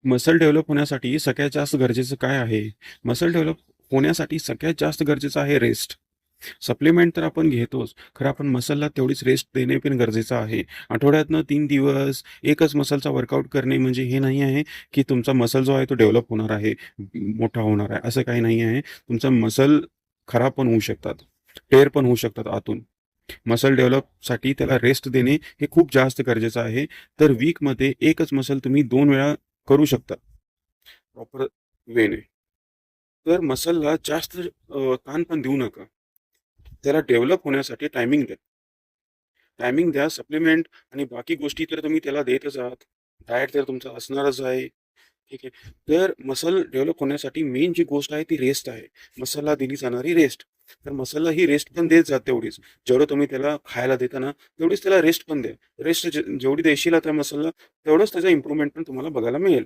Muscle develop होण्यासाठी सगळ्यात जास्त गरजेचं काय आहे? मसल डेव्हलप होण्यासाठी सगळ्यात जास्त गरजेचं आहे रेस्ट. सप्लिमेंट तर आपण घेतोच, खरं आपण मसलला तेवढीच रेस्ट देणे पण गरजेचं आहे. आठवड्यातनं 3 दिवस एकच मसलचा वर्कआउट करणे म्हणजे हे नाही आहे, की तुमचा मसल जो आहे तो डेव्हलप होणार आहे, मोठा होणार आहे, असं काही नाही आहे. तुमचा मसल खराब पण होऊ शकतात, टेर पण होऊ शकतात आतून. मसल डेव्हलपसाठी त्याला रेस्ट देणे हे खूप जास्त गरजेचं आहे. तर वीकमध्ये एकच मसल तुम्ही 2 वेळा करू शकता प्रॉपर वेने. तर मसलला जास्त ताण पण देऊ नका. त्याला डेव्हलप होण्यासाठी टायमिंग द्या. टायमिंग द्या, सप्लिमेंट आणि बाकी गोष्टी तर तुम्ही त्याला देतच आहात. डाएट तर तुमचा असणारच आहे. ठीक आहे. तर मसल डेव्हलप होण्यासाठी मेन जी गोष्ट आहे ती रेस्ट आहे. मसलला दिली जाणारी रेस्ट. तर मसलला ही रेस्ट पण देत जा तेवढीच. जेवढं तुम्ही त्याला खायला देता ना, तेवढीच त्याला रेस्ट पण द्या. रेस्ट जेवढी देशील त्या मसलला, तेवढंच त्याचा इम्प्रूव्हमेंट पण तुम्हाला बघायला मिळेल.